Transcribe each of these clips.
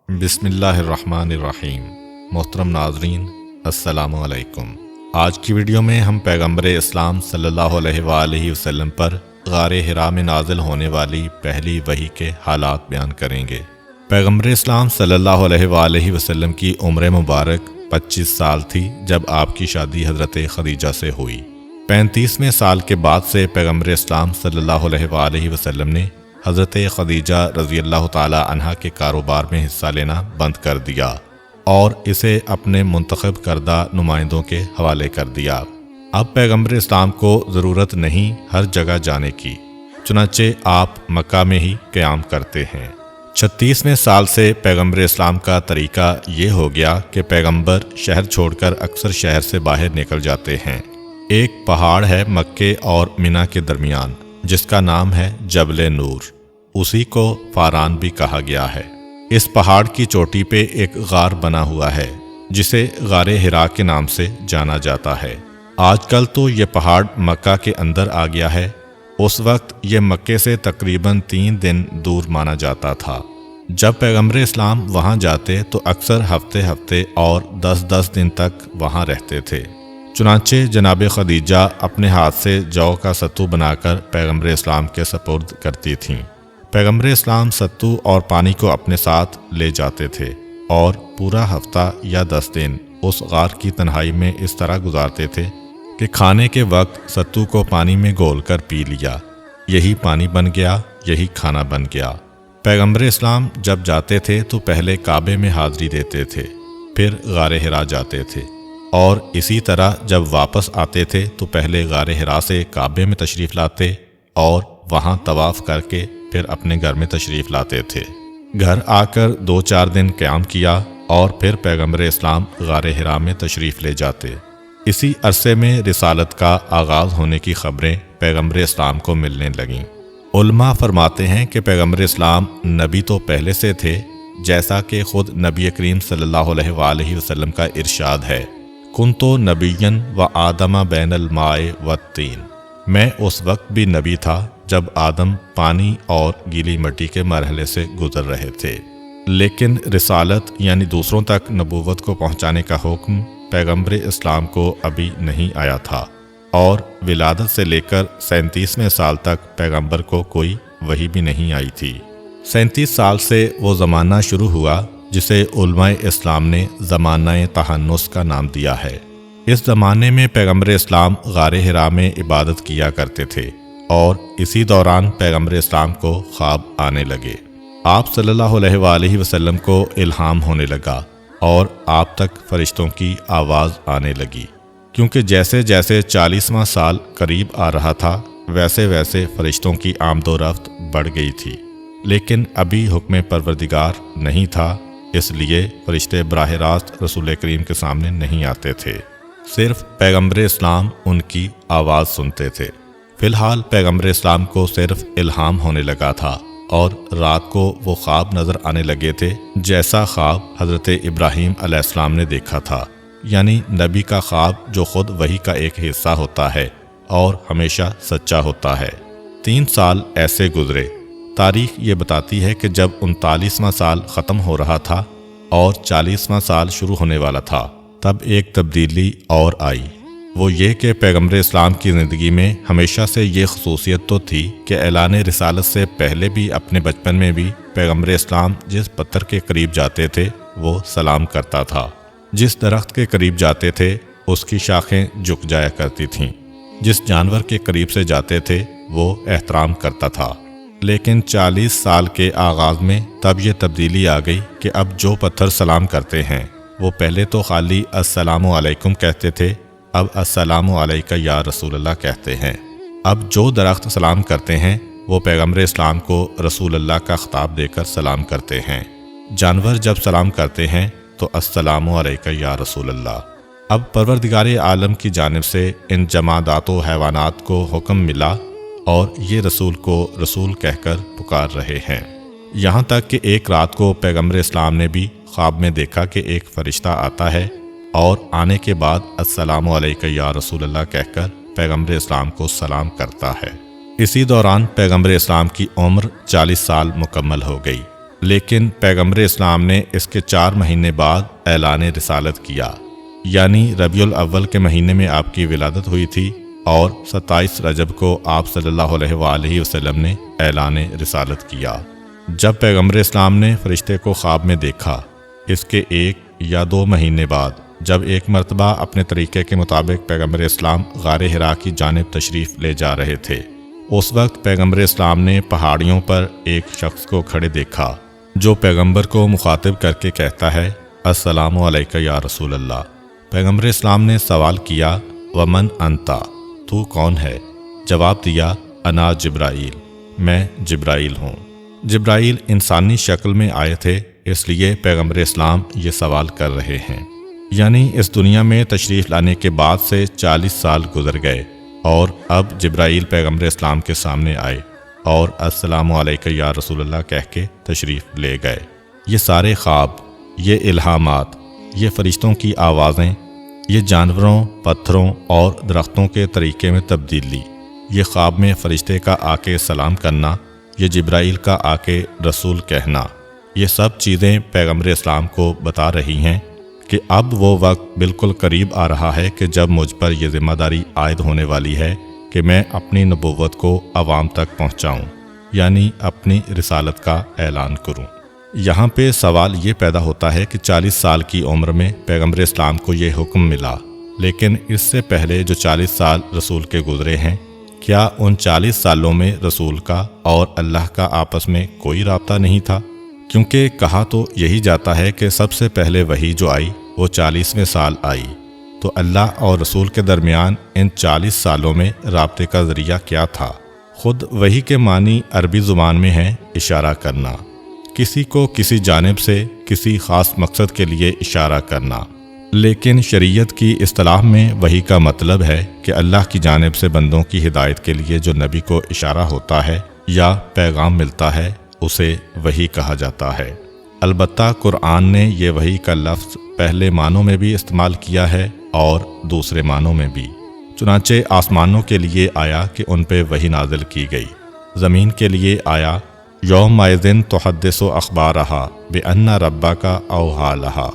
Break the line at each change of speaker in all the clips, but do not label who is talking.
بسم اللہ الرحمن الرحیم۔ محترم ناظرین، السلام علیکم۔ آج کی ویڈیو میں ہم پیغمبر اسلام صلی اللہ علیہ وآلہ وسلم پر غار حرا میں نازل ہونے والی پہلی وحی کے حالات بیان کریں گے۔ پیغمبر اسلام صلی اللہ علیہ وآلہ وسلم کی عمر مبارک 25 سال تھی جب آپ کی شادی حضرت خدیجہ سے ہوئی۔ 35ویں سال کے بعد سے پیغمبر اسلام صلی اللہ علیہ وآلہ وسلم نے حضرت خدیجہ رضی اللہ تعالی عنہا کے کاروبار میں حصہ لینا بند کر دیا اور اسے اپنے منتخب کردہ نمائندوں کے حوالے کر دیا۔ اب پیغمبر اسلام کو ضرورت نہیں ہر جگہ جانے کی، چنانچہ آپ مکہ میں ہی قیام کرتے ہیں۔ 36ویں سال سے پیغمبر اسلام کا طریقہ یہ ہو گیا کہ پیغمبر شہر چھوڑ کر اکثر شہر سے باہر نکل جاتے ہیں۔ ایک پہاڑ ہے مکے اور منی کے درمیان جس کا نام ہے جبل نور، اسی کو فاران بھی کہا گیا ہے۔ اس پہاڑ کی چوٹی پہ ایک غار بنا ہوا ہے جسے غار حرا کے نام سے جانا جاتا ہے۔ آج کل تو یہ پہاڑ مکہ کے اندر آ گیا ہے، اس وقت یہ مکے سے تقریباً 3 دن دور مانا جاتا تھا۔ جب پیغمبر اسلام وہاں جاتے تو اکثر ہفتے اور 10 دن تک وہاں رہتے تھے۔ چنانچہ جناب خدیجہ اپنے ہاتھ سے جو کا ستو بنا کر پیغمبر اسلام کے سپرد کرتی تھیں۔ پیغمبر اسلام ستو اور پانی کو اپنے ساتھ لے جاتے تھے اور پورا ہفتہ یا 10 دن اس غار کی تنہائی میں اس طرح گزارتے تھے کہ کھانے کے وقت ستو کو پانی میں گھول کر پی لیا، یہی پانی بن گیا، یہی کھانا بن گیا۔ پیغمبر اسلام جب جاتے تھے تو پہلے کعبے میں حاضری دیتے تھے، پھر غار حرا جاتے تھے، اور اسی طرح جب واپس آتے تھے تو پہلے غار حرا سے کعبے میں تشریف لاتے اور وہاں طواف کر کے پھر اپنے گھر میں تشریف لاتے تھے۔ گھر آ کر 2-4 دن قیام کیا اور پھر پیغمبر اسلام غار حرا میں تشریف لے جاتے۔ اسی عرصے میں رسالت کا آغاز ہونے کی خبریں پیغمبر اسلام کو ملنے لگیں۔ علماء فرماتے ہیں کہ پیغمبر اسلام نبی تو پہلے سے تھے، جیسا کہ خود نبی کریم صلی اللہ علیہ وآلہ وسلم کا ارشاد ہے، کنتو نبیًا و آدم بین الماء والطین، میں اس وقت بھی نبی تھا جب آدم پانی اور گیلی مٹی کے مرحلے سے گزر رہے تھے، لیکن رسالت یعنی دوسروں تک نبوت کو پہنچانے کا حکم پیغمبر اسلام کو ابھی نہیں آیا تھا، اور ولادت سے لے کر 37ویں سال تک پیغمبر کو کوئی وحی بھی نہیں آئی تھی۔ 37 سال سے وہ زمانہ شروع ہوا جسے علماء اسلام نے زمانہ تحنس کا نام دیا ہے۔ اس زمانے میں پیغمبر اسلام غار حرا میں عبادت کیا کرتے تھے، اور اسی دوران پیغمبر اسلام کو خواب آنے لگے۔ آپ صلی اللہ علیہ وآلہ وسلم کو الہام ہونے لگا اور آپ تک فرشتوں کی آواز آنے لگی، کیونکہ جیسے جیسے 40واں سال قریب آ رہا تھا ویسے ویسے فرشتوں کی آمد و رفت بڑھ گئی تھی، لیکن ابھی حکم پروردگار نہیں تھا، اس لیے فرشتے براہ راست رسول کریم کے سامنے نہیں آتے تھے، صرف پیغمبر اسلام ان کی آواز سنتے تھے۔ فی الحال پیغمبر اسلام کو صرف الہام ہونے لگا تھا، اور رات کو وہ خواب نظر آنے لگے تھے جیسا خواب حضرت ابراہیم علیہ السلام نے دیکھا تھا، یعنی نبی کا خواب جو خود وحی کا ایک حصہ ہوتا ہے اور ہمیشہ سچا ہوتا ہے۔ 3 سال ایسے گزرے۔ تاریخ یہ بتاتی ہے کہ جب 39واں سال ختم ہو رہا تھا اور 40واں سال شروع ہونے والا تھا، تب ایک تبدیلی اور آئی۔ وہ یہ کہ پیغمبر اسلام کی زندگی میں ہمیشہ سے یہ خصوصیت تو تھی کہ اعلان رسالت سے پہلے بھی اپنے بچپن میں بھی پیغمبر اسلام جس پتھر کے قریب جاتے تھے وہ سلام کرتا تھا، جس درخت کے قریب جاتے تھے اس کی شاخیں جھک جایا کرتی تھیں، جس جانور کے قریب سے جاتے تھے وہ احترام کرتا تھا۔ لیکن 40 سال کے آغاز میں تب یہ تبدیلی آ گئی کہ اب جو پتھر سلام کرتے ہیں وہ پہلے تو خالی السلام علیکم کہتے تھے، اب السلام علیکہ یا رسول اللہ کہتے ہیں۔ اب جو درخت سلام کرتے ہیں وہ پیغمبر اسلام کو رسول اللہ کا خطاب دے کر سلام کرتے ہیں۔ جانور جب سلام کرتے ہیں تو السلام علیکہ یا رسول اللہ۔ اب پروردگار عالم کی جانب سے ان جمادات و حیوانات کو حکم ملا اور یہ رسول کو رسول کہہ کر پکار رہے ہیں، یہاں تک کہ ایک رات کو پیغمبر اسلام نے بھی خواب میں دیکھا کہ ایک فرشتہ آتا ہے اور آنے کے بعد السلام علیکہ یا رسول اللہ کہہ کر پیغمبر اسلام کو سلام کرتا ہے۔ اسی دوران پیغمبر اسلام کی عمر 40 سال مکمل ہو گئی۔ لیکن پیغمبر اسلام نے اس کے 4 مہینے بعد اعلان رسالت کیا، یعنی ربیع الاول کے مہینے میں آپ کی ولادت ہوئی تھی اور 27 رجب کو آپ صلی اللہ علیہ وآلہ وسلم نے اعلان رسالت کیا۔ جب پیغمبر اسلام نے فرشتے کو خواب میں دیکھا، اس کے 1 یا 2 مہینے بعد جب ایک مرتبہ اپنے طریقے کے مطابق پیغمبر اسلام غار حرا کی جانب تشریف لے جا رہے تھے، اس وقت پیغمبر اسلام نے پہاڑیوں پر ایک شخص کو کھڑے دیکھا جو پیغمبر کو مخاطب کر کے کہتا ہے، السلام علیکہ یا رسول اللہ۔ پیغمبر اسلام نے سوال کیا، ومن انتا، تو کون ہے؟ جواب دیا، انا جبرائیل، میں جبرائیل ہوں۔ جبرائیل انسانی شکل میں آئے تھے، اس لیے پیغمبر اسلام یہ سوال کر رہے ہیں۔ یعنی اس دنیا میں تشریف لانے کے بعد سے 40 سال گزر گئے اور اب جبرائیل پیغمبر اسلام کے سامنے آئے اور السلام علیکہ یا رسول اللہ کہہ کے تشریف لے گئے۔ یہ سارے خواب، یہ الہامات، یہ فرشتوں کی آوازیں، یہ جانوروں، پتھروں اور درختوں کے طریقے میں تبدیلی، یہ خواب میں فرشتے کا آ کے سلام کرنا، یہ جبرائیل کا آ کے رسول کہنا، یہ سب چیزیں پیغمبر اسلام کو بتا رہی ہیں کہ اب وہ وقت بالکل قریب آ رہا ہے کہ جب مجھ پر یہ ذمہ داری عائد ہونے والی ہے کہ میں اپنی نبوت کو عوام تک پہنچاؤں، یعنی اپنی رسالت کا اعلان کروں۔ یہاں پہ سوال یہ پیدا ہوتا ہے کہ 40 سال کی عمر میں پیغمبر اسلام کو یہ حکم ملا، لیکن اس سے پہلے جو 40 سال رسول کے گزرے ہیں، کیا ان 40 سالوں میں رسول کا اور اللہ کا آپس میں کوئی رابطہ نہیں تھا؟ کیونکہ کہا تو یہی جاتا ہے کہ سب سے پہلے وحی جو آئی وہ 40ویں سال آئی، تو اللہ اور رسول کے درمیان ان 40 سالوں میں رابطے کا ذریعہ کیا تھا؟ خود وحی کے معنی عربی زبان میں ہے اشارہ کرنا، کسی کو کسی جانب سے کسی خاص مقصد کے لیے اشارہ کرنا۔ لیکن شریعت کی اصطلاح میں وحی کا مطلب ہے کہ اللہ کی جانب سے بندوں کی ہدایت کے لیے جو نبی کو اشارہ ہوتا ہے یا پیغام ملتا ہے، اسے وحی کہا جاتا ہے۔ البتہ قرآن نے یہ وحی کا لفظ پہلے معنوں میں بھی استعمال کیا ہے اور دوسرے معنوں میں بھی۔ چنانچہ آسمانوں کے لیے آیا کہ ان پہ وحی نازل کی گئی، زمین کے لیے آیا یومئذ تحدث اخبارہا بأن ربک اوحی لہا،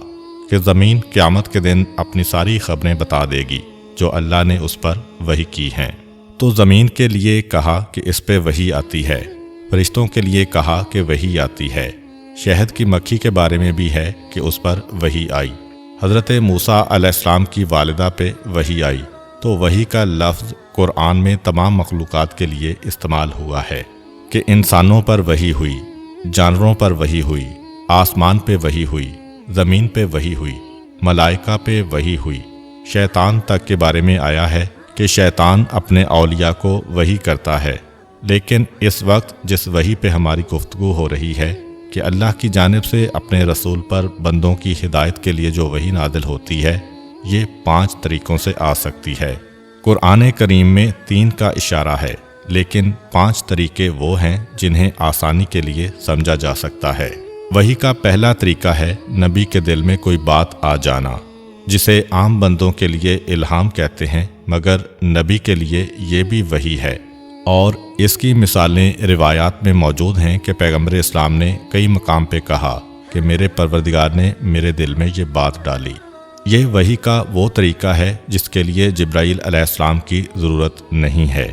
کہ زمین قیامت کے دن اپنی ساری خبریں بتا دے گی جو اللہ نے اس پر وحی کی ہیں۔ تو زمین کے لیے کہا کہ اس پہ وحی آتی ہے، فرشتوں کے لیے کہا کہ وحی آتی ہے، شہد کی مکھی کے بارے میں بھی ہے کہ اس پر وحی آئی، حضرت موسیٰ علیہ السلام کی والدہ پہ وحی آئی۔ تو وحی کا لفظ قرآن میں تمام مخلوقات کے لیے استعمال ہوا ہے کہ انسانوں پر وحی ہوئی، جانوروں پر وحی ہوئی، آسمان پہ وحی ہوئی، زمین پہ وحی ہوئی، ملائکہ پہ وحی ہوئی، شیطان تک کے بارے میں آیا ہے کہ شیطان اپنے اولیاء کو وحی کرتا ہے۔ لیکن اس وقت جس وحی پہ ہماری گفتگو ہو رہی ہے کہ اللہ کی جانب سے اپنے رسول پر بندوں کی ہدایت کے لیے جو وحی نازل ہوتی ہے، یہ 5 طریقوں سے آ سکتی ہے۔ قرآن کریم میں 3 کا اشارہ ہے، لیکن 5 طریقے وہ ہیں جنہیں آسانی کے لیے سمجھا جا سکتا ہے۔ وحی کا پہلا طریقہ ہے نبی کے دل میں کوئی بات آ جانا، جسے عام بندوں کے لیے الہام کہتے ہیں، مگر نبی کے لیے یہ بھی وحی ہے، اور اس کی مثالیں روایات میں موجود ہیں کہ پیغمبر اسلام نے کئی مقام پہ کہا کہ میرے پروردگار نے میرے دل میں یہ بات ڈالی۔ یہ وحی کا وہ طریقہ ہے جس کے لیے جبرائیل علیہ السلام کی ضرورت نہیں ہے۔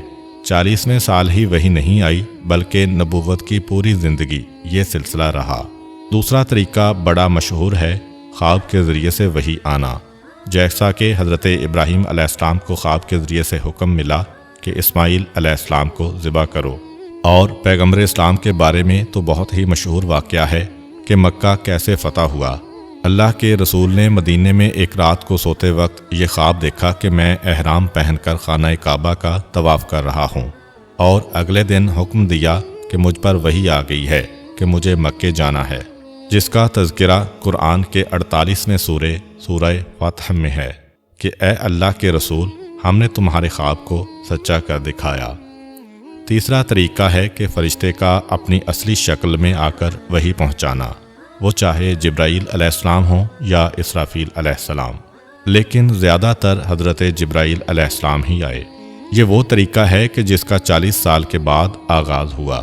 40ویں سال ہی وحی نہیں آئی، بلکہ نبوت کی پوری زندگی یہ سلسلہ رہا۔ دوسرا طریقہ بڑا مشہور ہے، خواب کے ذریعے سے وحی آنا، جیسا کہ حضرت ابراہیم علیہ السلام کو خواب کے ذریعے سے حکم ملا کہ اسماعیل علیہ السلام کو ذبح کرو۔ اور پیغمبر اسلام کے بارے میں تو بہت ہی مشہور واقعہ ہے کہ مکہ کیسے فتح ہوا۔ اللہ کے رسول نے مدینے میں ایک رات کو سوتے وقت یہ خواب دیکھا کہ میں احرام پہن کر خانہ کعبہ کا طواف کر رہا ہوں، اور اگلے دن حکم دیا کہ مجھ پر وحی آ گئی ہے کہ مجھے مکے جانا ہے، جس کا تذکرہ قرآن کے 48ویں سورہ فتح میں ہے کہ اے اللہ کے رسول، ہم نے تمہارے خواب کو سچا کر دکھایا۔ تیسرا طریقہ ہے کہ فرشتے کا اپنی اصلی شکل میں آ کر وحی پہنچانا، وہ چاہے جبرائیل علیہ السلام ہوں یا اسرافیل علیہ السلام، لیکن زیادہ تر حضرت جبرائیل علیہ السلام ہی آئے۔ یہ وہ طریقہ ہے کہ جس کا 40 سال کے بعد آغاز ہوا۔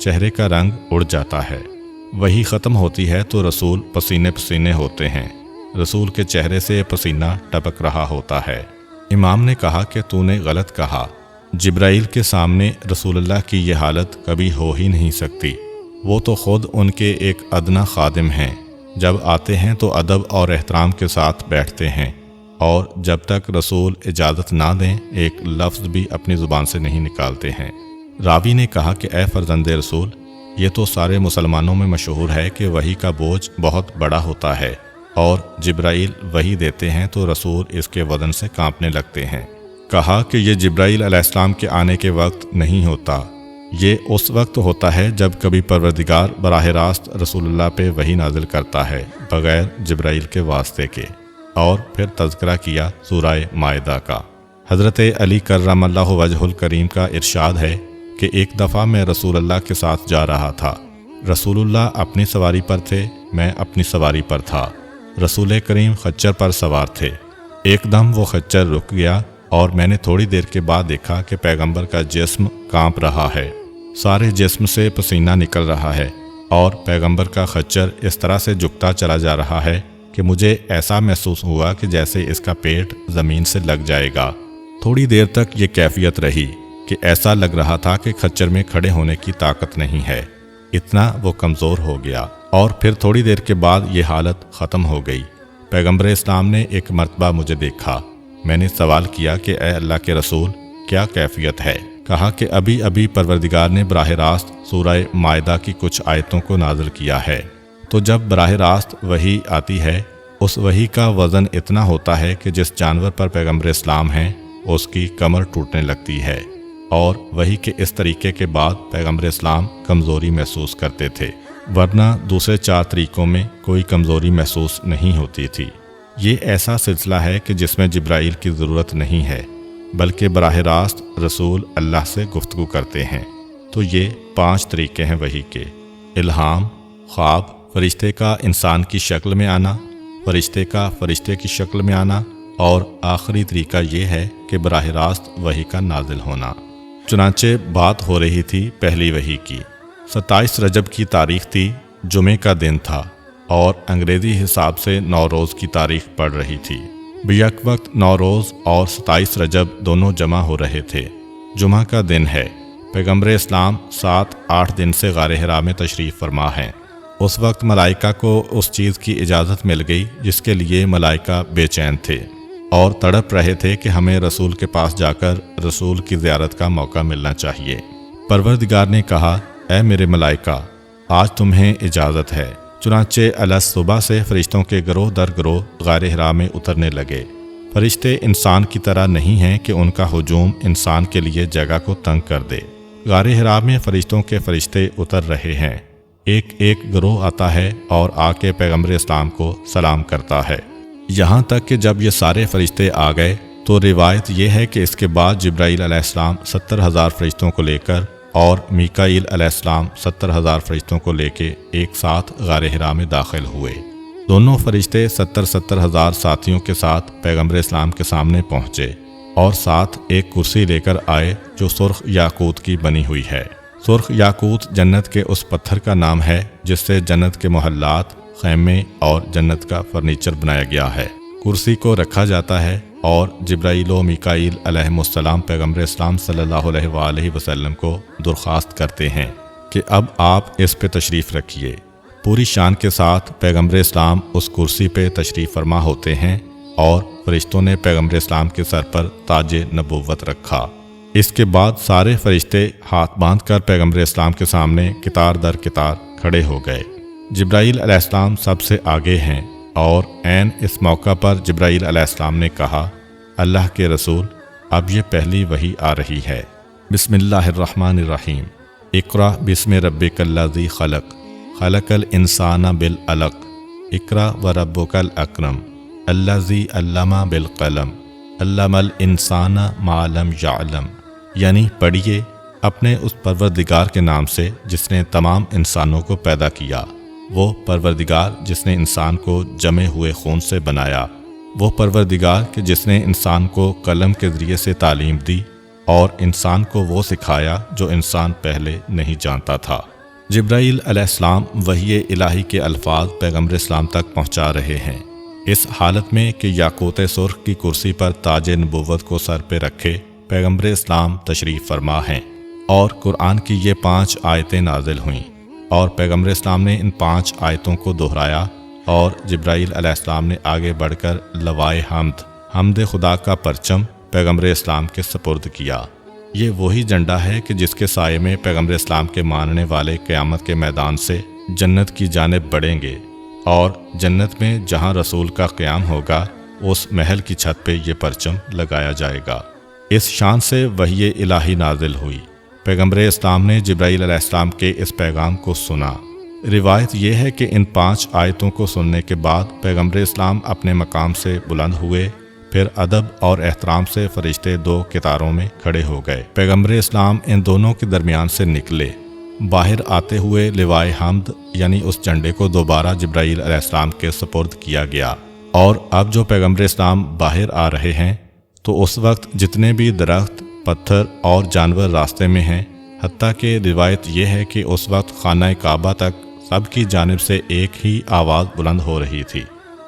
چہرے کا رنگ اڑ جاتا ہے۔ وہی ختم ہوتی ہے تو رسول پسینے پسینے ہوتے ہیں، رسول کے چہرے سے پسینہ ٹپک رہا ہوتا ہے۔ امام نے کہا کہ تو نے غلط کہا، جبرائیل کے سامنے رسول اللہ کی یہ حالت کبھی ہو ہی نہیں سکتی، وہ تو خود ان کے ایک ادنا خادم ہیں، جب آتے ہیں تو ادب اور احترام کے ساتھ بیٹھتے ہیں، اور جب تک رسول اجازت نہ دیں ایک لفظ بھی اپنی زبان سے نہیں نکالتے ہیں۔ راوی نے کہا کہ اے فرزند رسول، یہ تو سارے مسلمانوں میں مشہور ہے کہ وحی کا بوجھ بہت بڑا ہوتا ہے، اور جبرائیل وحی دیتے ہیں تو رسول اس کے وزن سے کانپنے لگتے ہیں۔ کہا کہ یہ جبرائیل علیہ السلام کے آنے کے وقت نہیں ہوتا، یہ اس وقت ہوتا ہے جب کبھی پروردگار براہ راست رسول اللہ پہ وحی نازل کرتا ہے بغیر جبرائیل کے واسطے کے۔ اور پھر تذکرہ کیا سورہ مائدہ کا۔ حضرت علی کرم اللہ وجہ الکریم کا ارشاد ہے کہ ایک دفعہ میں رسول اللہ کے ساتھ جا رہا تھا، رسول اللہ اپنی سواری پر تھے، میں اپنی سواری پر تھا، رسول کریم خچر پر سوار تھے۔ ایک دم وہ خچر رک گیا اور میں نے تھوڑی دیر کے بعد دیکھا کہ پیغمبر کا جسم کانپ رہا ہے، سارے جسم سے پسینہ نکل رہا ہے، اور پیغمبر کا خچر اس طرح سے جھکتا چلا جا رہا ہے کہ مجھے ایسا محسوس ہوا کہ جیسے اس کا پیٹ زمین سے لگ جائے گا۔ تھوڑی دیر تک یہ کیفیت رہی کہ ایسا لگ رہا تھا کہ خچر میں کھڑے ہونے کی طاقت نہیں ہے، اتنا وہ کمزور ہو گیا، اور پھر تھوڑی دیر کے بعد یہ حالت ختم ہو گئی۔ پیغمبر اسلام نے ایک مرتبہ مجھے دیکھا، میں نے سوال کیا کہ اے اللہ کے رسول کیا کیفیت ہے؟ کہا کہ ابھی ابھی پروردگار نے براہ راست سورہ مائدہ کی کچھ آیتوں کو نازل کیا ہے، تو جب براہ راست وحی آتی ہے اس وحی کا وزن اتنا ہوتا ہے کہ جس جانور پر پیغمبر اسلام ہیں اس کی کمر ٹوٹنے لگتی ہے، اور وحی کے اس طریقے کے بعد پیغمبر اسلام کمزوری محسوس کرتے تھے، ورنہ دوسرے 4 طریقوں میں کوئی کمزوری محسوس نہیں ہوتی تھی۔ یہ ایسا سلسلہ ہے کہ جس میں جبرائیل کی ضرورت نہیں ہے، بلکہ براہ راست رسول اللہ سے گفتگو کرتے ہیں۔ تو یہ 5 طریقے ہیں وحی کے: الہام، خواب، فرشتے کا انسان کی شکل میں آنا، فرشتے کا فرشتے کی شکل میں آنا، اور آخری طریقہ یہ ہے کہ براہ راست وحی کا نازل ہونا۔ چنانچہ بات ہو رہی تھی پہلی وحی کی۔ 27 رجب کی تاریخ تھی، جمعے کا دن تھا، اور انگریزی حساب سے نوروز کی تاریخ پڑ رہی تھی۔ بیک وقت نوروز اور 27 رجب دونوں جمع ہو رہے تھے۔ جمعہ کا دن ہے، پیغمبر اسلام 7-8 دن سے غار حرا میں تشریف فرما ہیں۔ اس وقت ملائکہ کو اس چیز کی اجازت مل گئی جس کے لیے ملائکہ بے چین تھے اور تڑپ رہے تھے کہ ہمیں رسول کے پاس جا کر رسول کی زیارت کا موقع ملنا چاہیے۔ پروردگار نے کہا، اے میرے ملائکہ، آج تمہیں اجازت ہے۔ چنانچہ صبح سے فرشتوں کے گروہ در گروہ غار حرا میں اترنے لگے۔ فرشتے انسان کی طرح نہیں ہیں کہ ان کا ہجوم انسان کے لیے جگہ کو تنگ کر دے۔ غار حرا میں فرشتوں کے فرشتے اتر رہے ہیں، ایک ایک گروہ آتا ہے اور آ کے پیغمبر اسلام کو سلام کرتا ہے، یہاں تک کہ جب یہ سارے فرشتے آ گئے تو روایت یہ ہے کہ اس کے بعد جبرائیل علیہ السلام 70,000 فرشتوں کو لے کر اور میکائیل علیہ السلام 70,000 فرشتوں کو لے کے ایک ساتھ غار حرا میں داخل ہوئے۔ دونوں فرشتے 70,000 ساتھیوں کے ساتھ پیغمبر اسلام کے سامنے پہنچے اور ساتھ ایک کرسی لے کر آئے جو سرخ یاقوت کی بنی ہوئی ہے۔ سرخ یاقوت جنت کے اس پتھر کا نام ہے جس سے جنت کے محلات، خیمے اور جنت کا فرنیچر بنایا گیا ہے۔ کرسی کو رکھا جاتا ہے اور جبرائیل و میکائیل علیہ السلام پیغمبر اسلام صلی اللہ علیہ وآلہ وسلم کو درخواست کرتے ہیں کہ اب آپ اس پہ تشریف رکھیے۔ پوری شان کے ساتھ پیغمبر اسلام اس کرسی پہ تشریف فرما ہوتے ہیں اور فرشتوں نے پیغمبر اسلام کے سر پر تاج نبوت رکھا۔ اس کے بعد سارے فرشتے ہاتھ باندھ کر پیغمبر اسلام کے سامنے قطار در قطار کھڑے ہو گئے۔ جبرائیل علیہ السلام سب سے آگے ہیں اور عین اس موقع پر جبرائیل علیہ السلام نے کہا، اللہ کے رسول، اب یہ پہلی وحی آ رہی ہے۔ بسم اللہ الرحمن الرحیم، اقرأ بسم ربک الذی خلق، خلق الانسان بالعلق، اقرأ وربک الاکرم، الذی علم بالقلم، علم الانسان ما لم یعلم، یعنی پڑھیے اپنے اس پروردگار کے نام سے جس نے تمام انسانوں کو پیدا کیا، وہ پروردگار جس نے انسان کو جمے ہوئے خون سے بنایا، وہ پروردگار کہ جس نے انسان کو قلم کے ذریعے سے تعلیم دی، اور انسان کو وہ سکھایا جو انسان پہلے نہیں جانتا تھا۔ جبرائیل علیہ السلام وحی الہی کے الفاظ پیغمبر اسلام تک پہنچا رہے ہیں، اس حالت میں کہ یاقوت سرخ کی کرسی پر تاج نبوت کو سر پہ رکھے پیغمبر اسلام تشریف فرما ہیں، اور قرآن کی یہ 5 آیتیں نازل ہوئیں، اور پیغمبر اسلام نے ان 5 آیتوں کو دہرایا، اور جبرائیل علیہ السلام نے آگے بڑھ کر لوائے حمد خدا کا پرچم پیغمبر اسلام کے سپرد کیا۔ یہ وہی جھنڈا ہے کہ جس کے سائے میں پیغمبر اسلام کے ماننے والے قیامت کے میدان سے جنت کی جانب بڑھیں گے، اور جنت میں جہاں رسول کا قیام ہوگا اس محل کی چھت پہ یہ پرچم لگایا جائے گا۔ اس شان سے وحی الہی نازل ہوئی۔ پیغمبر اسلام نے جبرائیل علیہ السلام کے اس پیغام کو سنا۔ روایت یہ ہے کہ ان 5 آیتوں کو سننے کے بعد پیغمبر اسلام اپنے مقام سے بلند ہوئے، پھر ادب اور احترام سے فرشتے 2 قطاروں میں کھڑے ہو گئے۔ پیغمبر اسلام ان دونوں کے درمیان سے نکلے۔ باہر آتے ہوئے لوائے حمد یعنی اس جھنڈے کو دوبارہ جبرائیل علیہ السلام کے سپرد کیا گیا، اور اب جو پیغمبر اسلام باہر آ رہے ہیں تو اس وقت جتنے بھی درخت، پتھر اور جانور راستے میں ہیں، حتیٰ کہ روایت یہ ہے کہ اس وقت خانہ کعبہ تک سب کی جانب سے ایک ہی آواز بلند ہو رہی تھی،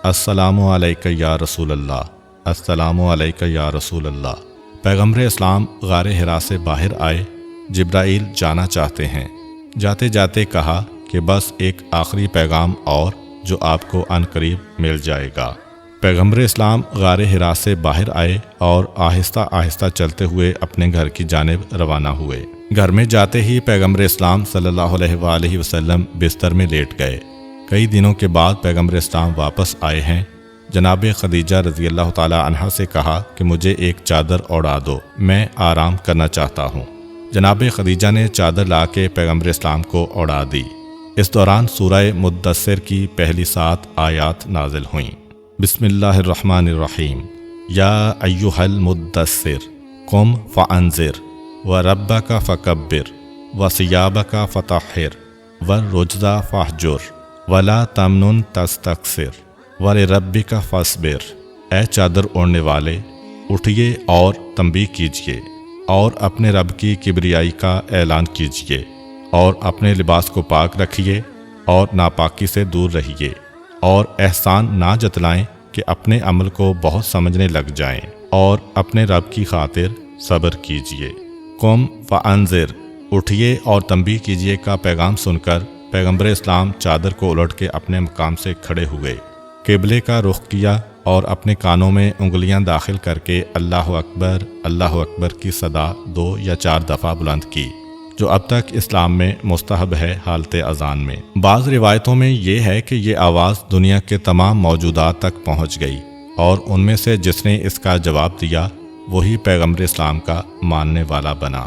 السلام علیکہ یا رسول اللہ، السلام علیکہ یا رسول اللہ۔ پیغمبر اسلام غار حرا سے باہر آئے۔ جبرائیل جانا چاہتے ہیں۔ جاتے جاتے کہا کہ بس ایک آخری پیغام اور جو آپ کو عن قریب مل جائے گا۔ پیغمبر اسلام غار حرا سے باہر آئے اور آہستہ آہستہ چلتے ہوئے اپنے گھر کی جانب روانہ ہوئے۔ گھر میں جاتے ہی پیغمبر اسلام صلی اللہ علیہ وآلہ وسلم بستر میں لیٹ گئے۔ کئی دنوں کے بعد پیغمبر اسلام واپس آئے ہیں۔ جناب خدیجہ رضی اللہ تعالی عنہا سے کہا کہ مجھے ایک چادر اوڑھا دو، میں آرام کرنا چاہتا ہوں۔ جناب خدیجہ نے چادر لا کے پیغمبر اسلام کو اوڑھا دی۔ اس دوران سورہ مدثر کی پہلی 7 آیات نازل ہوئیں۔ بسم اللہ الرحمن الرحیم، یا ایہا المدثر قم فانذر وربک فکبر وثیابک فطہر والرجز فاہجر ولا تمنن تستکثر وَلِرَبِّكَ فَاصْبِرْ۔ اے چادر اوڑھنے والے، اٹھیے اور تنبیہ کیجیے، اور اپنے رب کی کبریائی کا اعلان کیجیے، اور اپنے لباس کو پاک رکھیے اور ناپاکی سے دور رہیے، اور احسان نہ جتلائیں کہ اپنے عمل کو بہت سمجھنے لگ جائیں، اور اپنے رب کی خاطر صبر کیجیے۔ قم فانذر، اٹھیے اور تنبیہ کیجیے کا پیغام سن کر پیغمبر اسلام چادر کو الٹ کے اپنے مقام سے کھڑے ہوئے، قبلے کا رخ کیا اور اپنے کانوں میں انگلیاں داخل کر کے اللہ اکبر کی صدا 2 یا 4 دفعہ بلند کی، جو اب تک اسلام میں مستحب ہے حالت اذان میں۔ بعض روایتوں میں یہ ہے کہ یہ آواز دنیا کے تمام موجودات تک پہنچ گئی، اور ان میں سے جس نے اس کا جواب دیا وہی پیغمبر اسلام کا ماننے والا بنا۔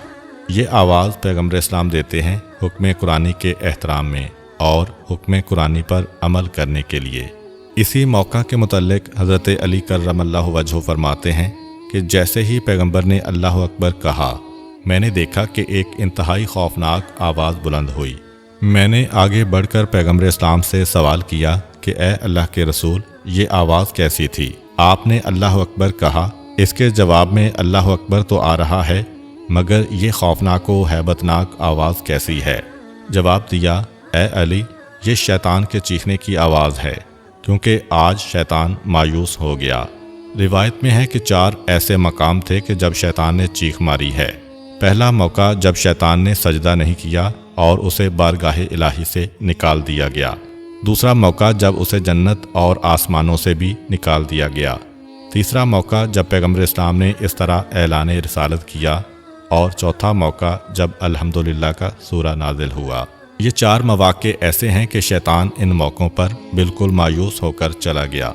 یہ آواز پیغمبر اسلام دیتے ہیں حکم قرآنی کے احترام میں اور حکم قرآنی پر عمل کرنے کے لیے۔ اسی موقع کے متعلق حضرت علی کرم اللہ وجہہ فرماتے ہیں کہ جیسے ہی پیغمبر نے اللہ اکبر کہا، میں نے دیکھا کہ ایک انتہائی خوفناک آواز بلند ہوئی۔ میں نے آگے بڑھ کر پیغمبر اسلام سے سوال کیا کہ اے اللہ کے رسول، یہ آواز کیسی تھی؟ آپ نے اللہ اکبر کہا۔ اس کے جواب میں اللہ اکبر تو آ رہا ہے، مگر یہ خوفناک و ہیبت ناک آواز کیسی ہے؟ جواب دیا، اے علی، یہ شیطان کے چیخنے کی آواز ہے، کیونکہ آج شیطان مایوس ہو گیا۔ روایت میں ہے کہ 4 ایسے مقام تھے کہ جب شیطان نے چیخ ماری ہے۔ پہلا موقع جب شیطان نے سجدہ نہیں کیا اور اسے بارگاہ الہی سے نکال دیا گیا۔ دوسرا موقع جب اسے جنت اور آسمانوں سے بھی نکال دیا گیا۔ تیسرا موقع جب پیغمبر اسلام نے اس طرح اعلان رسالت کیا، اور چوتھا موقع جب الحمدللہ کا سورہ نازل ہوا۔ یہ 4 مواقع ایسے ہیں کہ شیطان ان موقعوں پر بالکل مایوس ہو کر چلا گیا۔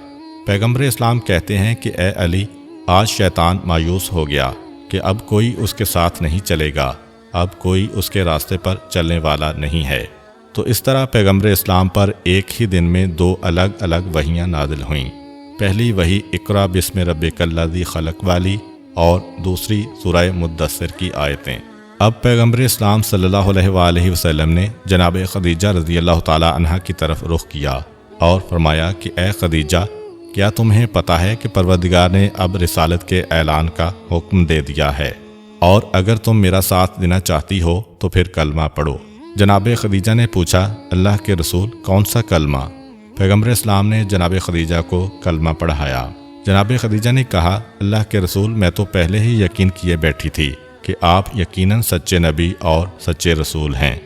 پیغمبر اسلام کہتے ہیں کہ اے علی، آج شیطان مایوس ہو گیا کہ اب کوئی اس کے ساتھ نہیں چلے گا، اب کوئی اس کے راستے پر چلنے والا نہیں ہے۔ تو اس طرح پیغمبر اسلام پر ایک ہی دن میں 2 الگ الگ وحیاں نازل ہوئیں۔ پہلی وحی اقرا بسم ربک الذی خلق والی، اور دوسری سورہ مدثر کی آیتیں۔ اب پیغمبر اسلام صلی اللہ علیہ وآلہ وسلم نے جناب خدیجہ رضی اللہ تعالی عنہا کی طرف رخ کیا اور فرمایا کہ اے خدیجہ، کیا تمہیں پتہ ہے کہ پروردگار نے اب رسالت کے اعلان کا حکم دے دیا ہے؟ اور اگر تم میرا ساتھ دینا چاہتی ہو تو پھر کلمہ پڑھو۔ جناب خدیجہ نے پوچھا، اللہ کے رسول کون سا کلمہ؟ پیغمبر اسلام نے جناب خدیجہ کو کلمہ پڑھایا۔ جناب خدیجہ نے کہا، اللہ کے رسول میں تو پہلے ہی یقین کیے بیٹھی تھی کہ آپ یقیناً سچے نبی اور سچے رسول ہیں،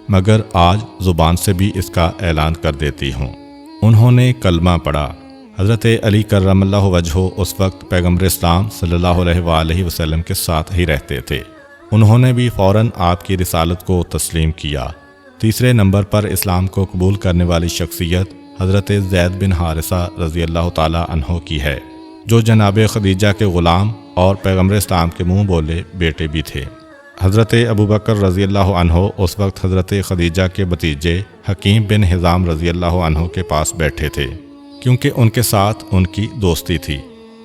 مگر آج زبان سے بھی اس کا اعلان کر دیتی ہوں۔ انہوں نے کلمہ پڑھا۔ حضرت علی کرم اللہ وجہہ اس وقت پیغمبر اسلام صلی اللہ علیہ وآلہ وسلم کے ساتھ ہی رہتے تھے۔ انہوں نے بھی فوراً آپ کی رسالت کو تسلیم کیا۔ تیسرے نمبر پر اسلام کو قبول کرنے والی شخصیت حضرت زید بن حارثہ رضی اللہ تعالی عنہ کی ہے، جو جناب خدیجہ کے غلام اور پیغمبر اسلام کے منہ بولے بیٹے بھی تھے۔ حضرت ابوبکر رضی اللہ عنہ اس وقت حضرت خدیجہ کے بھتیجے حکیم بن حزام رضی اللہ عنہ کے پاس بیٹھے تھے، کیونکہ ان کے ساتھ ان کی دوستی تھی۔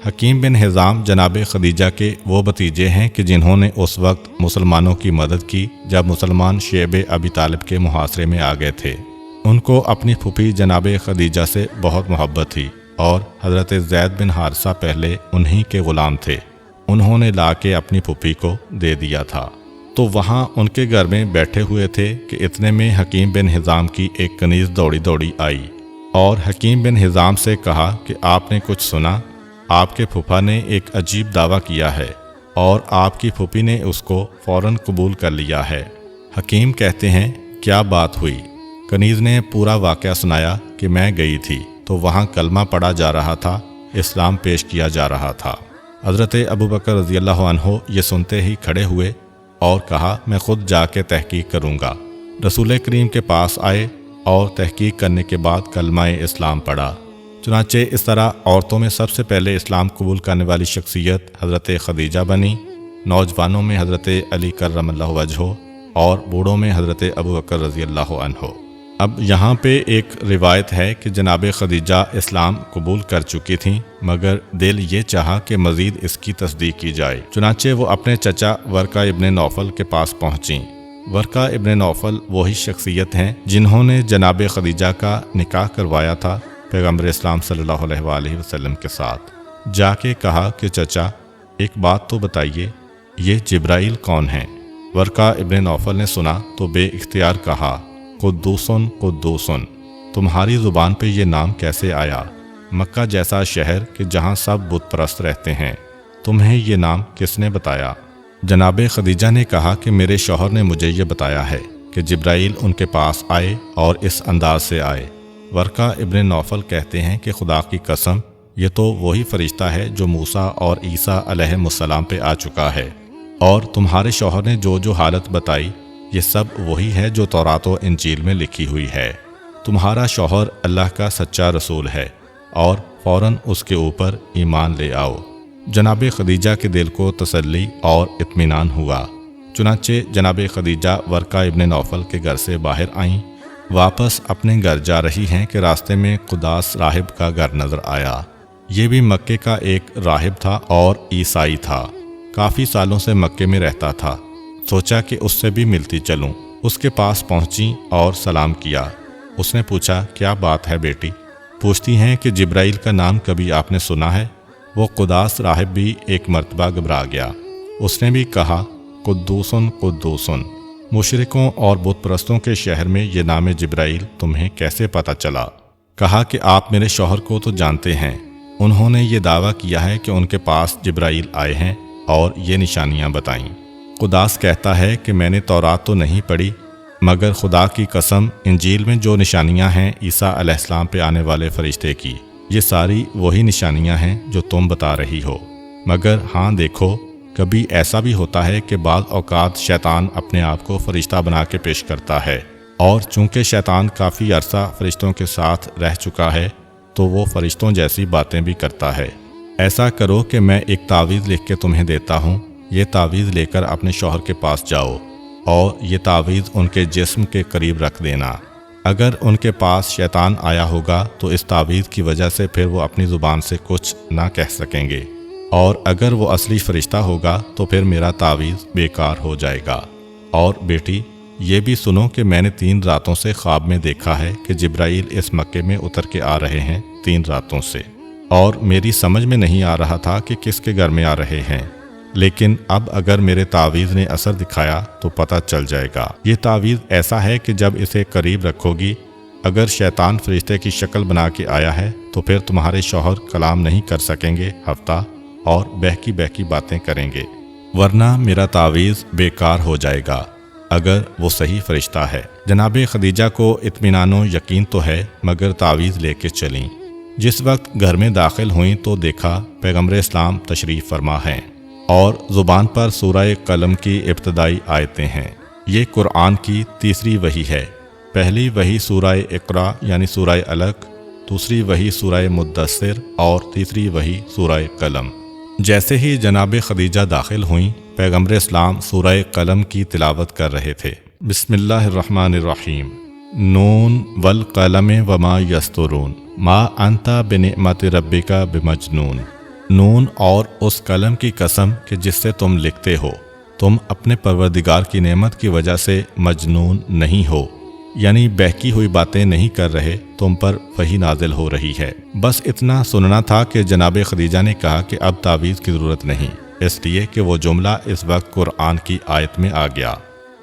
حکیم بن حزام جناب خدیجہ کے وہ بھتیجے ہیں کہ جنہوں نے اس وقت مسلمانوں کی مدد کی جب مسلمان شیب ابی طالب کے محاصرے میں آ گئے تھے۔ ان کو اپنی پھوپھی جناب خدیجہ سے بہت محبت تھی اور حضرت زید بن حارثہ پہلے انہی کے غلام تھے۔ انہوں نے لا کے اپنی پھوپھی کو دے دیا تھا۔ تو وہاں ان کے گھر میں بیٹھے ہوئے تھے کہ اتنے میں حکیم بن حزام کی ایک کنیز دوڑی دوڑی آئی اور حکیم بن حزام سے کہا کہ آپ نے کچھ سنا؟ آپ کے پھوپھا نے ایک عجیب دعویٰ کیا ہے اور آپ کی پھوپھی نے اس کو فوراً قبول کر لیا ہے۔ حکیم کہتے ہیں، کیا بات ہوئی؟ کنیز نے پورا واقعہ سنایا کہ میں گئی تھی تو وہاں کلمہ پڑھا جا رہا تھا، اسلام پیش کیا جا رہا تھا۔ حضرت ابوبکر رضی اللہ عنہ یہ سنتے ہی کھڑے ہوئے اور کہا، میں خود جا کے تحقیق کروں گا۔ رسول کریم کے پاس آئے اور تحقیق کرنے کے بعد کلمہ اسلام پڑھا۔ چنانچہ اس طرح عورتوں میں سب سے پہلے اسلام قبول کرنے والی شخصیت حضرت خدیجہ بنی، نوجوانوں میں حضرت علی کرم اللہ وجہہ اور بوڑھوں میں حضرت ابوبکر رضی اللہ عنہ۔ اب یہاں پہ ایک روایت ہے کہ جناب خدیجہ اسلام قبول کر چکی تھیں، مگر دل یہ چاہا کہ مزید اس کی تصدیق کی جائے۔ چنانچہ وہ اپنے چچا ورقہ ابن نوفل کے پاس پہنچیں۔ ورقہ ابن نوفل وہی شخصیت ہیں جنہوں نے جناب خدیجہ کا نکاح کروایا تھا پیغمبر اسلام صلی اللہ علیہ وآلہ وسلم کے ساتھ۔ جا کے کہا کہ چچا ایک بات تو بتائیے، یہ جبرائیل کون ہیں؟ ورقہ ابن نوفل نے سنا تو بے اختیار کہا، قدوسن قدوسن، تمہاری زبان پہ یہ نام کیسے آیا؟ مکہ جیسا شہر کہ جہاں سب بت پرست رہتے ہیں، تمہیں یہ نام کس نے بتایا؟ جناب خدیجہ نے کہا کہ میرے شوہر نے مجھے یہ بتایا ہے کہ جبرائیل ان کے پاس آئے اور اس انداز سے آئے۔ ورقہ ابن نوفل کہتے ہیں کہ خدا کی قسم، یہ تو وہی فرشتہ ہے جو موسیٰ اور عیسیٰ علیہ السلام پہ آ چکا ہے، اور تمہارے شوہر نے جو جو حالت بتائی یہ سب وہی ہے جو تورات و انجیل میں لکھی ہوئی ہے۔ تمہارا شوہر اللہ کا سچا رسول ہے اور فوراً اس کے اوپر ایمان لے آؤ۔ جناب خدیجہ کے دل کو تسلی اور اطمینان ہوا۔ چنانچہ جناب خدیجہ ورقہ ابن نوفل کے گھر سے باہر آئیں، واپس اپنے گھر جا رہی ہیں کہ راستے میں قداس راہب کا گھر نظر آیا۔ یہ بھی مکے کا ایک راہب تھا اور عیسائی تھا، کافی سالوں سے مکے میں رہتا تھا۔ سوچا کہ اس سے بھی ملتی چلوں۔ اس کے پاس پہنچی اور سلام کیا۔ اس نے پوچھا، کیا بات ہے بیٹی؟ پوچھتی ہیں کہ جبرائیل کا نام کبھی آپ نے سنا ہے؟ وہ قداس راہب بھی ایک مرتبہ گھبرا گیا۔ اس نے بھی کہا، قدوسن قدوسن، مشرکوں اور بت پرستوں کے شہر میں یہ نام جبرائیل تمہیں کیسے پتہ چلا؟ کہا کہ آپ میرے شوہر کو تو جانتے ہیں، انہوں نے یہ دعویٰ کیا ہے کہ ان کے پاس جبرائیل آئے ہیں اور یہ نشانیاں بتائیں۔ قداس کہتا ہے کہ میں نے تورات تو نہیں پڑھی، مگر خدا کی قسم انجیل میں جو نشانیاں ہیں عیسیٰ علیہ السلام پہ آنے والے فرشتے کی، یہ ساری وہی نشانیاں ہیں جو تم بتا رہی ہو۔ مگر ہاں دیکھو، کبھی ایسا بھی ہوتا ہے کہ بعض اوقات شیطان اپنے آپ کو فرشتہ بنا کے پیش کرتا ہے، اور چونکہ شیطان کافی عرصہ فرشتوں کے ساتھ رہ چکا ہے تو وہ فرشتوں جیسی باتیں بھی کرتا ہے۔ ایسا کرو کہ میں ایک تعویذ لکھ کے تمہیں دیتا ہوں، یہ تعویذ لے کر اپنے شوہر کے پاس جاؤ اور یہ تعویذ ان کے جسم کے قریب رکھ دینا۔ اگر ان کے پاس شیطان آیا ہوگا تو اس تعویذ کی وجہ سے پھر وہ اپنی زبان سے کچھ نہ کہہ سکیں گے، اور اگر وہ اصلی فرشتہ ہوگا تو پھر میرا تعویذ بیکار ہو جائے گا۔ اور بیٹی یہ بھی سنو کہ میں نے 3 راتوں سے خواب میں دیکھا ہے کہ جبرائیل اس مکے میں اتر کے آ رہے ہیں 3 راتوں سے، اور میری سمجھ میں نہیں آ رہا تھا کہ کس کے گھر میں آ رہے ہیں۔ لیکن اب اگر میرے تعویذ نے اثر دکھایا تو پتہ چل جائے گا۔ یہ تعویذ ایسا ہے کہ جب اسے قریب رکھو گی، اگر شیطان فرشتے کی شکل بنا کے آیا ہے تو پھر تمہارے شوہر کلام نہیں کر سکیں گے ہفتہ اور بہکی بہکی باتیں کریں گے، ورنہ میرا تعویذ بیکار ہو جائے گا اگر وہ صحیح فرشتہ ہے۔ جناب خدیجہ کو اطمینان و یقین تو ہے، مگر تعویذ لے کے چلیں۔ جس وقت گھر میں داخل ہوئیں تو دیکھا پیغمبر اسلام تشریف فرما ہیں اور زبان پر سورہ قلم کی ابتدائی آیتیں ہیں۔ یہ قرآن کی تیسری وحی ہے۔ پہلی وحی سورہ اقرا یعنی سورہ علق، دوسری وحی سورہ مدثر اور تیسری وحی سورہ قلم۔ جیسے ہی جناب خدیجہ داخل ہوئیں، پیغمبر اسلام سورہ قلم کی تلاوت کر رہے تھے۔ بسم اللہ الرحمن الرحیم، نون والقلم وما یسطرون ما انت بنعمت ربک بمجنون۔ نون اور اس قلم کی قسم کہ جس سے تم لکھتے ہو، تم اپنے پروردگار کی نعمت کی وجہ سے مجنون نہیں ہو، یعنی بہکی ہوئی باتیں نہیں کر رہے، تم پر وحی نازل ہو رہی ہے۔ بس اتنا سننا تھا کہ جناب خدیجہ نے کہا کہ اب تعویذ کی ضرورت نہیں، اس لیے کہ وہ جملہ اس وقت قرآن کی آیت میں آ گیا۔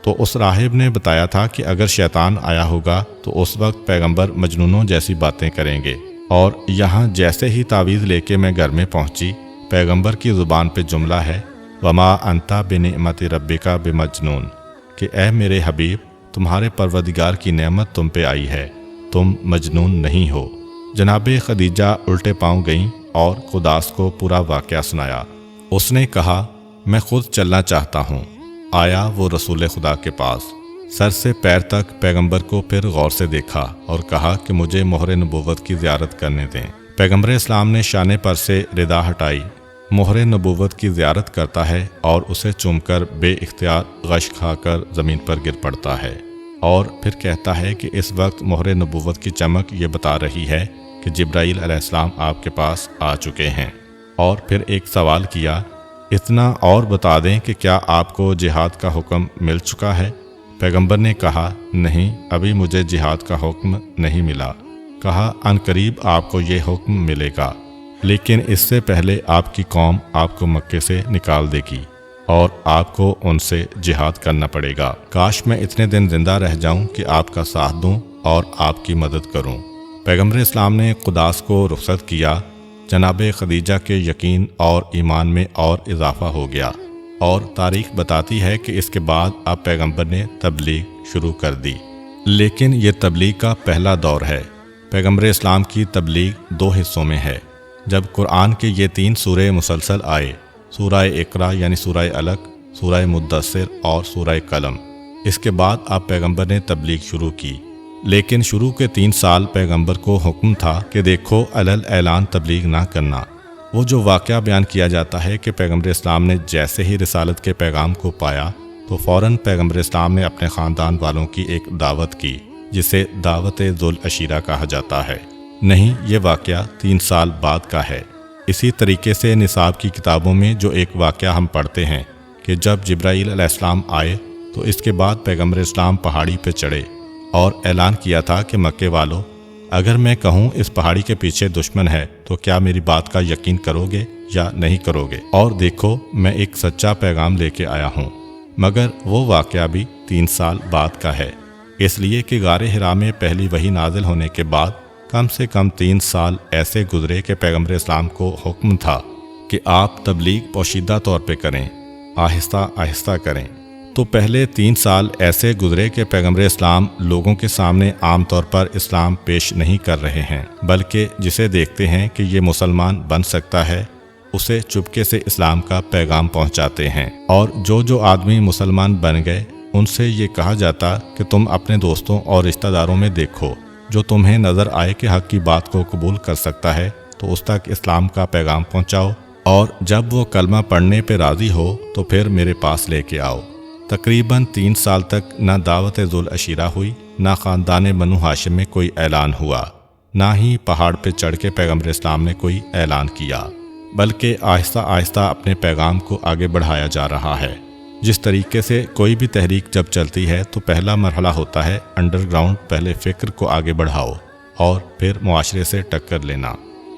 تو اس راہب نے بتایا تھا کہ اگر شیطان آیا ہوگا تو اس وقت پیغمبر مجنونوں جیسی باتیں کریں گے، اور یہاں جیسے ہی تعویذ لے کے میں گھر میں پہنچی، پیغمبر کی زبان پہ جملہ ہے وما انت بنعمت ربک بمجنون، کہ اے میرے حبیب، تمہارے پروردگار کی نعمت تم پہ آئی ہے، تم مجنون نہیں ہو۔ جناب خدیجہ الٹے پاؤں گئیں اور خداس کو پورا واقعہ سنایا۔ اس نے کہا میں خود چلنا چاہتا ہوں۔ آیا وہ رسول خدا کے پاس، سر سے پیر تک پیغمبر کو پھر غور سے دیکھا اور کہا کہ مجھے مہر نبوت کی زیارت کرنے دیں۔ پیغمبر اسلام نے شانے پر سے ردا ہٹائی، مہر نبوت کی زیارت کرتا ہے اور اسے چوم کر بے اختیار غش کھا کر زمین پر گر پڑتا ہے، اور پھر کہتا ہے کہ اس وقت مہر نبوت کی چمک یہ بتا رہی ہے کہ جبرائیل علیہ السلام آپ کے پاس آ چکے ہیں۔ اور پھر ایک سوال کیا، اتنا اور بتا دیں کہ کیا آپ کو جہاد کا حکم مل چکا ہے؟ پیغمبر نے کہا نہیں، ابھی مجھے جہاد کا حکم نہیں ملا۔ کہا عنقریب آپ کو یہ حکم ملے گا، لیکن اس سے پہلے آپ کی قوم آپ کو مکے سے نکال دے گی اور آپ کو ان سے جہاد کرنا پڑے گا۔ کاش میں اتنے دن زندہ رہ جاؤں کہ آپ کا ساتھ دوں اور آپ کی مدد کروں۔ پیغمبر اسلام نے قداس کو رخصت کیا۔ جناب خدیجہ کے یقین اور ایمان میں اور اضافہ ہو گیا، اور تاریخ بتاتی ہے کہ اس کے بعد اب پیغمبر نے تبلیغ شروع کر دی۔ لیکن یہ تبلیغ کا پہلا دور ہے۔ پیغمبر اسلام کی تبلیغ 2 حصوں میں ہے۔ جب قرآن کے یہ 3 سورے مسلسل آئے، سورہ اقرا یعنی سورہ علق، سورہ مدثر اور سورہ قلم، اس کے بعد اب پیغمبر نے تبلیغ شروع کی۔ لیکن شروع کے 3 سال پیغمبر کو حکم تھا کہ دیکھو علل اعلان تبلیغ نہ کرنا۔ وہ جو واقعہ بیان کیا جاتا ہے کہ پیغمبر اسلام نے جیسے ہی رسالت کے پیغام کو پایا تو فوراً پیغمبر اسلام نے اپنے خاندان والوں کی ایک دعوت کی، جسے دعوت ذوالعشیرہ کہا جاتا ہے۔ نہیں، یہ واقعہ 3 سال بعد کا ہے۔ اسی طریقے سے نصاب کی کتابوں میں جو ایک واقعہ ہم پڑھتے ہیں کہ جب جبرائیل علیہ السلام آئے تو اس کے بعد پیغمبر اسلام پہاڑی پہ چڑھے اور اعلان کیا تھا کہ مکے والو، اگر میں کہوں اس پہاڑی کے پیچھے دشمن ہے تو کیا میری بات کا یقین کرو گے یا نہیں کرو گے؟ اور دیکھو میں ایک سچا پیغام لے کے آیا ہوں۔ مگر وہ واقعہ بھی 3 سال بعد کا ہے، اس لیے کہ غار حرا میں پہلی وحی نازل ہونے کے بعد کم سے کم 3 سال ایسے گزرے کہ پیغمبر اسلام کو حکم تھا کہ آپ تبلیغ پوشیدہ طور پہ کریں، آہستہ آہستہ کریں۔ تو پہلے 3 سال ایسے گزرے کہ پیغمبر اسلام لوگوں کے سامنے عام طور پر اسلام پیش نہیں کر رہے ہیں، بلکہ جسے دیکھتے ہیں کہ یہ مسلمان بن سکتا ہے اسے چپکے سے اسلام کا پیغام پہنچاتے ہیں۔ اور جو آدمی مسلمان بن گئے ان سے یہ کہا جاتا کہ تم اپنے دوستوں اور رشتہ داروں میں دیکھو جو تمہیں نظر آئے کہ حق کی بات کو قبول کر سکتا ہے تو اس تک اسلام کا پیغام پہنچاؤ، اور جب وہ کلمہ پڑھنے پہ راضی ہو تو پھر میرے پاس لے کے آؤ۔ تقریباً 3 سال تک نہ دعوت ذوالعشیرہ ہوئی، نہ خاندان بنو ہاشم میں کوئی اعلان ہوا، نہ ہی پہاڑ پہ چڑھ کے پیغمبر اسلام نے کوئی اعلان کیا، بلکہ آہستہ آہستہ اپنے پیغام کو آگے بڑھایا جا رہا ہے۔ جس طریقے سے کوئی بھی تحریک جب چلتی ہے تو پہلا مرحلہ ہوتا ہے انڈر گراؤنڈ، پہلے فکر کو آگے بڑھاؤ اور پھر معاشرے سے ٹکر لینا۔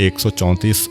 134